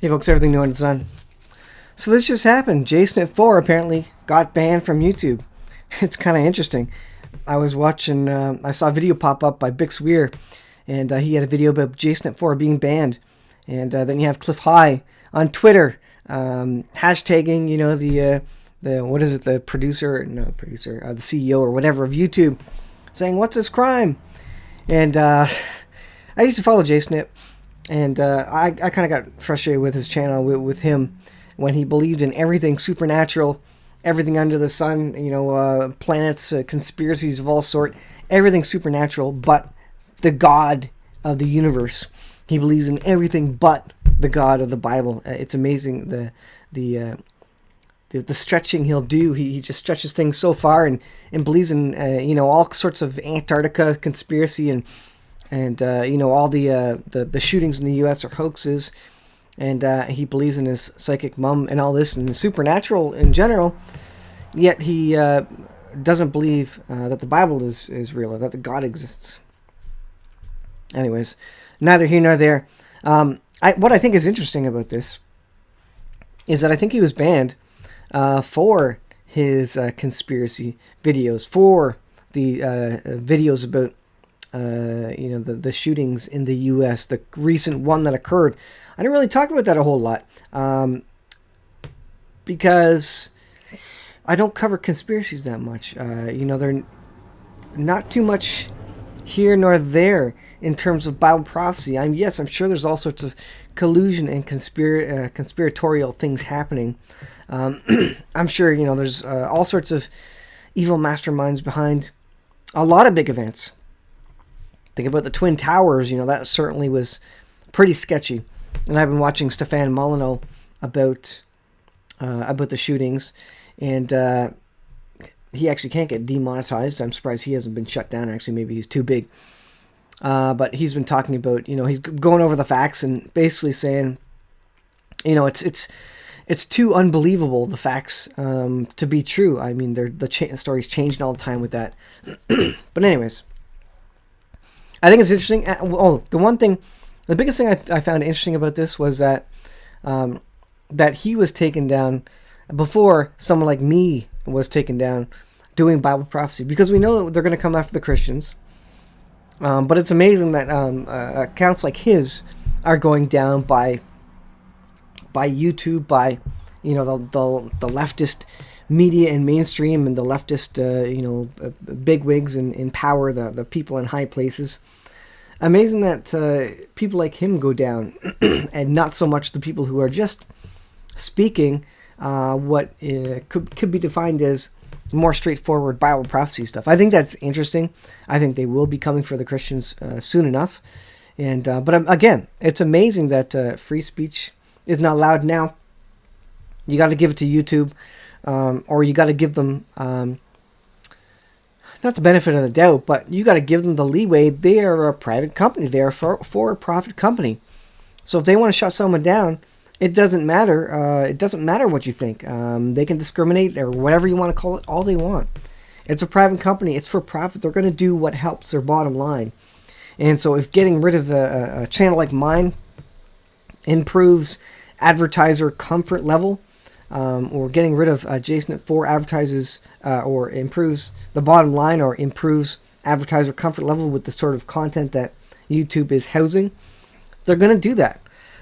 Hey folks, everything new under the sun. So this just happened. JSNIP4 apparently got banned from YouTube. It's kind of interesting. I was watching, I saw a video pop up by Bix Weir, and he had a video about JSNIP4 being banned. And then you have Cliff High on Twitter, hashtagging, you know, the what is it, the the CEO or whatever of YouTube, saying, "What's this crime?" And I used to follow JSNIP. And I kind of got frustrated with his channel, with him, when he believed in everything supernatural, everything under the sun, you know, planets, conspiracies of all sort, everything supernatural, but the God of the universe. He believes in everything but the God of the Bible. It's amazing the stretching he'll do. He just stretches things so far and believes in you know, all sorts of Antarctica conspiracy and you know, all the shootings in the U.S. are hoaxes, and he believes in his psychic mom and all this and the supernatural in general. Yet he doesn't believe that the Bible is real or that the God exists. Anyways, neither here nor there. What I think is interesting about this is that I think he was banned for his conspiracy videos, for the videos about you know, the shootings in the U.S., the recent one that occurred. I didn't really talk about that a whole lot because I don't cover conspiracies that much. You know, they're not too much here nor there in terms of Bible prophecy. I'm sure there's all sorts of collusion and conspiratorial things happening. I'm sure, you know, there's all sorts of evil masterminds behind a lot of big events. Think about the Twin Towers, you know, that certainly was pretty sketchy. And I've been watching Stefan Molyneux about the shootings, and he actually can't get demonetized. I'm surprised he hasn't been shut down. Actually, maybe he's too big. But he's been talking about, you know, he's going over the facts and basically saying, you know, it's too unbelievable, the facts, to be true. I mean, the story's changing all the time with that. But anyways, I think it's interesting. The biggest thing I found interesting about this was that that he was taken down before someone like me was taken down doing Bible prophecy, because we know they're going to come after the Christians. But it's amazing that accounts like his are going down by YouTube, by, you know, the leftist media and mainstream, and the leftist you know, bigwigs in power, the people in high places. Amazing that people like him go down, and not so much the people who are just speaking what could be defined as more straightforward Bible prophecy stuff. I think that's interesting. I think they will be coming for the Christians soon enough. And but again, it's amazing that free speech is not allowed now. You got to give it to YouTube. Or you got to give them, not the benefit of the doubt, but you got to give them the leeway. They are a private company. They are a for-profit company. So if they want to shut someone down, it doesn't matter. It doesn't matter what you think. They can discriminate or whatever you want to call it, all they want. It's a private company. It's for profit. They're going to do what helps their bottom line. And so if getting rid of a channel like mine improves advertiser comfort level, or getting rid of JSNIP4 advertises or improves the bottom line, or improves advertiser comfort level with the sort of content that YouTube is housing, they're going to do that.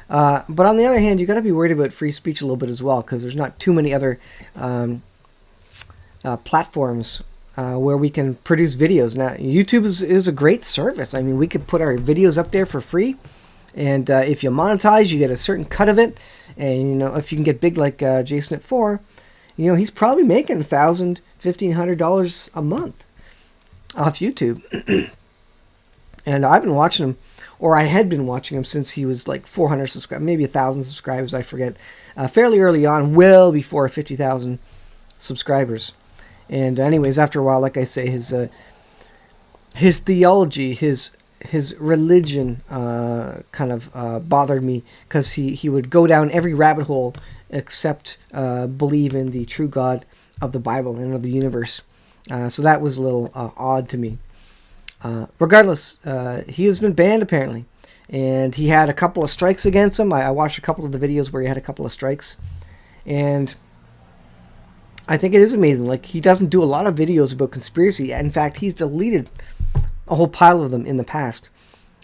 But on the other hand, you got to be worried about free speech a little bit as well, because there's not too many other platforms where we can produce videos. Now, YouTube is a great service. I mean, we could put our videos up there for free. And if you monetize, you get a certain cut of it. And, you know, if you can get big like JSNIP4, you know, he's probably making $1,000, $1,500 a month off YouTube. And I've been watching him, or I had been watching him since he was like 400 subscribers, maybe 1,000 subscribers, I forget. Fairly early on, well before 50,000 subscribers. And anyways, after a while, like I say, his theology, his religion kind of bothered me, because he would go down every rabbit hole except believe in the true God of the Bible and of the universe. So that was a little odd to me. Regardless, he has been banned apparently, and he had a couple of strikes against him. I watched a couple of the videos where he had a couple of strikes, and I think it is amazing. Like, he doesn't do a lot of videos about conspiracy. In fact, he's deleted a whole pile of them in the past.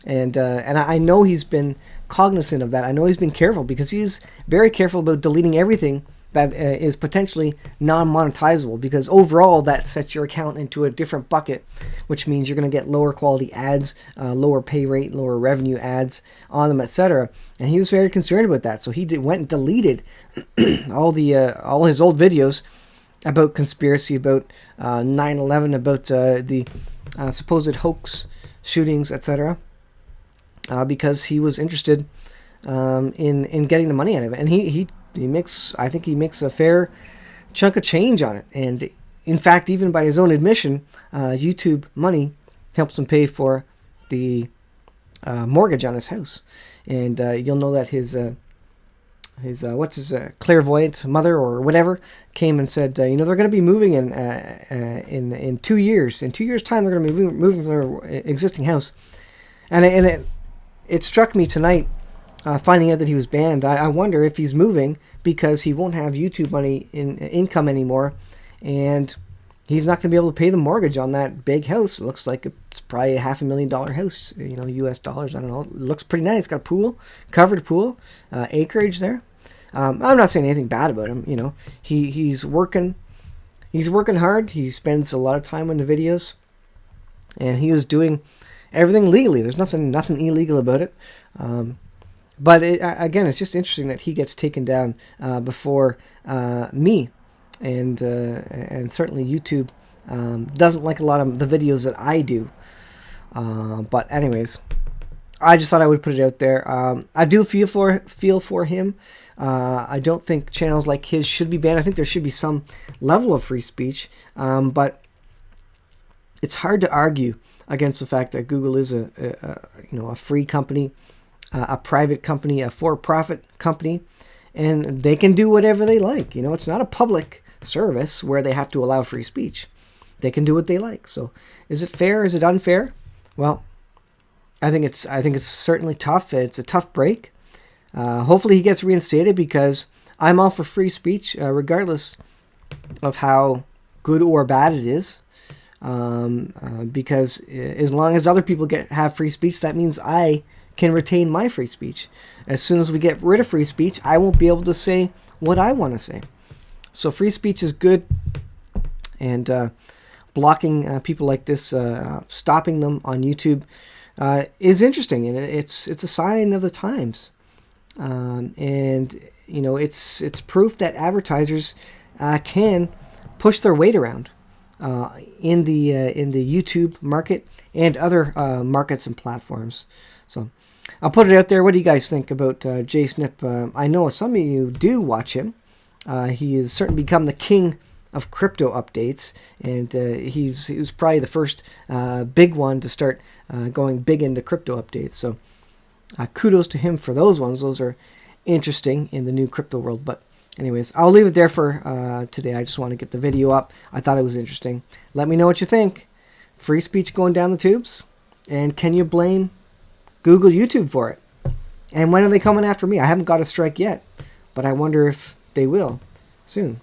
And I know he's been cognizant of that. I know he's been careful, because he's very careful about deleting everything that is potentially non-monetizable, because overall that sets your account into a different bucket, which means you're going to get lower quality ads, lower pay rate, lower revenue ads on them, etc. And he was very concerned about that, so he went and deleted all his old videos about conspiracy, about 9/11, about the supposed hoax shootings, etc. Because he was interested in getting the money out of it, and he makes, I think he makes a fair chunk of change on it. And in fact, even by his own admission, YouTube money helps him pay for the mortgage on his house. And you'll know that his clairvoyant mother or whatever came and said, they're going to be moving in 2 years. In 2 years' time, they're going to be moving from their existing house. And it struck me tonight, finding out that he was banned. I wonder if he's moving because he won't have YouTube money income anymore, and he's not going to be able to pay the mortgage on that big house. It looks like it's probably a $500,000 house, US dollars. I don't know. It looks pretty nice. It's got a pool, covered pool, acreage there. I'm not saying anything bad about him. He's working hard. He spends a lot of time on the videos, and he was doing everything legally. There's nothing illegal about it. But again, it's just interesting that he gets taken down before me, and certainly YouTube doesn't like a lot of the videos that I do. But anyways, I just thought I would put it out there. I do feel for him. I don't think channels like his should be banned. I think there should be some level of free speech, but it's hard to argue against the fact that Google is a free company, a private company, a for-profit company, and they can do whatever they like. It's not a public service where they have to allow free speech. They can do what they like. So, is it fair? Is it unfair? Well, I think it's certainly tough. It's a tough break. Hopefully, he gets reinstated, because I'm all for free speech, regardless of how good or bad it is. Because as long as other people have free speech, that means I can retain my free speech. As soon as we get rid of free speech, I won't be able to say what I want to say. So free speech is good, and blocking people like this, stopping them on YouTube, is interesting, and it's a sign of the times. And it's proof that advertisers can push their weight around in the YouTube market and other markets and platforms. So I'll put it out there. What do you guys think about JSNIP? I know some of you do watch him. He has certainly become the king of crypto updates, and he was probably the first big one to start going big into crypto updates. So kudos to him for those ones. Those are interesting in the new crypto world. But anyways, I'll leave it there for today. I just want to get the video up. I thought it was interesting. Let me know what you think. Free speech going down the tubes? And can you blame Google YouTube for it? And when are they coming after me? I haven't got a strike yet, but I wonder if they will soon.